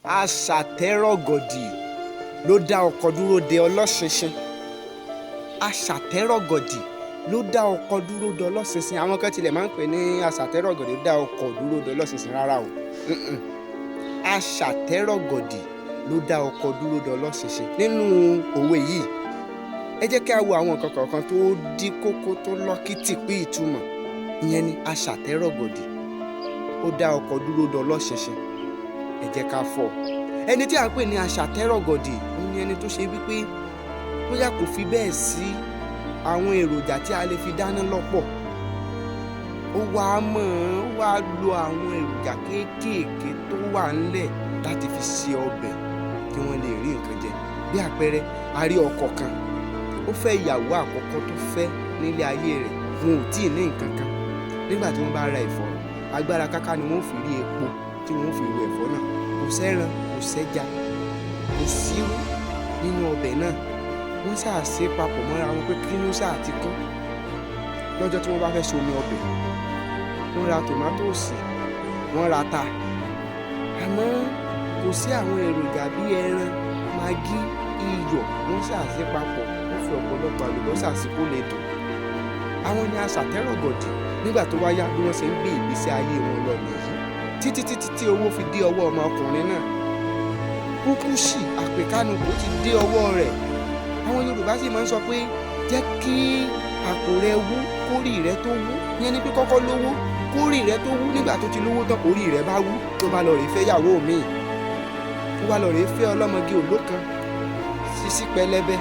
Aṣàtẹ́rọ̀gọ̀dì ló dá ọkọ̀ dúró de ọlọ́ṣinṣin. Aṣàtẹ́rọ̀gọ̀dì ló dá ọkọ̀ dúró de ọlọ́ṣinṣin. Àwọn kan tilẹ̀ máa ń pè ní aṣàtẹ́rọ̀gọ̀dì ló dá ọkọ̀ dúró de ọlọ́ṣinṣin. Rárá o. Aṣàtẹ́rọ̀gọ̀dì ló dá ọkọ̀ dúró de ọlọ́ṣinṣin. Nínú òwe yìí, ẹ jẹ́ kí a wo àwọn nǹkan kọ̀ọ̀kan tó dí kókó tó lọ́kìtì pé ìtumọ̀. Ìyẹn ni aṣàtẹ́rọ̀gọ̀dì ó dá ọkọ̀ dúró de ọlọ́ṣinṣin. Ẹ jẹ́ ká fọ̀. Ẹni tí a ń pè ní aṣàtẹ́rọ̀gọ̀dì òun ni ẹni tó ṣe wípé bóyá kò fi bẹ́ẹ̀ sí àwọn èròjà tí a lè fi dáná lọ́pọ̀. Ó wá lo àwọn èròjà kéékèèké tó wà ńlẹ̀ láti fi ṣe ọbẹ̀ kí wọ́n lè rí nǹkan jẹ. Bí àpẹẹrẹ, a rí ọkọ kan, ó fẹ́ ìyàwó àkọ́kọ́ tó fẹ́ nílé ayé rẹ̀, wọn ò tíì ní nǹkan kan. Nígbà tí wọ́n bá ra ẹ̀fọ́, agbára káká ni wọ́n fi rí epo tí wọ́n fi ro ẹ̀fọ́ náà. Kò sẹ́ran, kò sẹ́ja, kò sírú nínú ọbẹ̀ náà. Wọ́n ṣáà ṣe papọ̀ mọ́ra wọn pé kí ló ṣáà ti kún. Lọ́jọ́ tí wọ́n bá fẹ́ ṣe omi ọbẹ̀, wọ́n ra tòmátòsì, wọ́n ra ata. Àmọ́ kò sí àwọn èròjà bíi ẹran, magí, iyọ̀. Wọ́n ṣáà ṣe papọ̀, wọ́n fi ọ̀pọ̀lọpọ̀ àlùbọ́sà sí kó lè dùn. Àwọn ni aṣàtẹ́rọ̀gọ̀dì. Nígbà tó wá yá, bí wọ́n ṣe ń gbé ìgbésí ayé wọn lọ nìyí. Títí tí owó fi dé ọwọ́ ọmọkùnrin náà. Kúkúṣì àpèkánukò ti dé ọwọ́ rẹ̀. Àwọn Yorùbá sì máa ń sọ pé jẹ́ kí àpò rẹ wú kórì rẹ tó wú. Ìyẹn ni pé kọ́kọ́ lówó kórì rẹ tó wú. Nígbà tó ti lówó tán, orí rẹ bá wú, tó bá lọ rèé fẹ́ yàwó míì. Tó bá lọ rèé fẹ́ ọlọ́mọge òlókan, sisi pẹlẹbẹ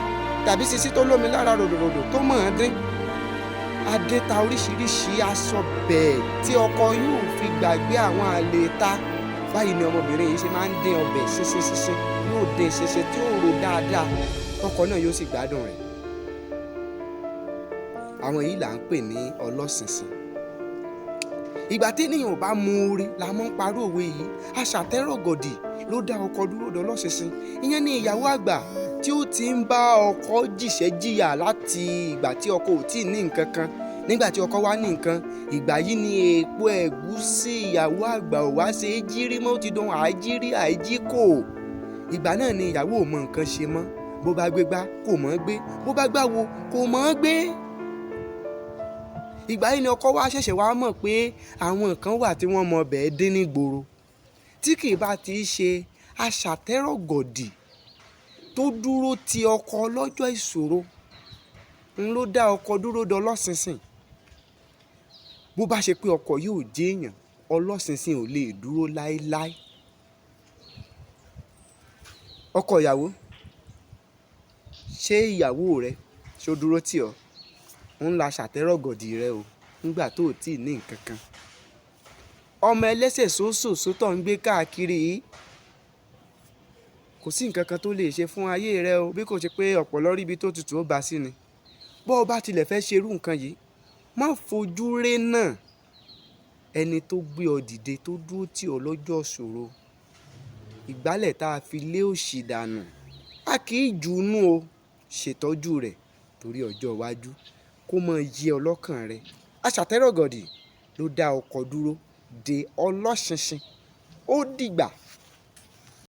tàbí sisi tó lómi lára ròdòròdò tó mọ̀ ọ́n dín. Adé ta oríṣiríṣi aṣọ bẹ́ẹ̀ tí ọkọ yóò fi gbàgbé àwọn àlè ta. Báyìí ni ọmọbìnrin yìí ṣe máa ń dín ọbẹ̀ ṣinṣin. Yóò dín ṣinṣin tí ó rò dáadáa. Ọkọ náà yóò sì gbádùn rẹ̀. Àwọn yìí là ń pè ní ọlọ́ṣinṣin. Ìgbà tí ènìyàn ò bá mu oore la mọ́ ń parọ́ òwe yìí. Aṣàtẹ́rọ̀gọ̀dì ló dá ọkọ̀ dúró de ọlọ́ṣinṣin. Ìyẹn ni ìyàwó àgbà tí ó ti ń bá ọkọ jìṣẹ́ jìyà láti ìgbà tí ọkọ ò tíì ní nǹkan kan. Nígbà tí ọkọ wá ní nǹkan, ìgbà yìí ni èèpo ẹ̀gúsí ìyàwó àgbà ò wá ṣe é jírí mọ́. Ó ti dán àìjírí àìjíkò. Ìgbà náà ni ìyàwó ò mọ nǹkan ṣe mọ́. Bó bá gbé gbá kò mọ̀ ọ́n gbé, bó bá gbáwo kò mọ̀ ọ́n gbé. Ìgbà yìí ni ọkọ wá ṣẹ̀ṣẹ̀ wá mọ̀ pé àwọn nǹkan wà tí wọ́n mọ bẹ́ẹ̀ dín ní gbòòrò. Tí kì í bá ti ṣe aṣàtẹ́rọ̀gọ̀dì tó dúró ti ọkọ lọ́jọ́ ìṣòro, ń ló dá ọkọ dúró de ọlọ́ṣinṣin. Bó bá ṣe pé ọkọ yóò jẹ́ èèyàn, ọlọ́ṣinṣin ò lè dúró láéláé. Ọkọ ìyàwó, ṣé ìyàwó rẹ ṣó dúró tì ọ́? Ń la aṣàtẹ́rọ̀gọ̀dì rẹ o nígbà tó ò tíì ní nǹkan kan. Ọmọ ẹlẹ́sẹ̀ sósòsó tó ń gbé káàkiri yìí, kò sí nǹkan kan tó lè ṣe fún ayé rẹ o, bí kò ṣe pé ọ̀pọ̀lọ́ rí ibi tó tutù ó bá sí ni. Bó o bá tilẹ̀ fẹ́ ṣerú nǹkan yìí, má fojú ré náà ẹni tó gbé ọ dìde tó dúró tì ọ́ lọ́jọ́ ìṣòro. Ìgbálẹ̀ tá a fi lé òṣì dànù, a kì í jù ú nù o. Ṣètọ́jú rẹ̀ torí ọjọ́ iwájú kó mọ yí ọlọ́kàn rẹ. Aṣàtẹ́rọ̀gọ̀dì ló dá ọkọ̀ dúró de ọlọ́ṣinṣin. Ó dìgbà.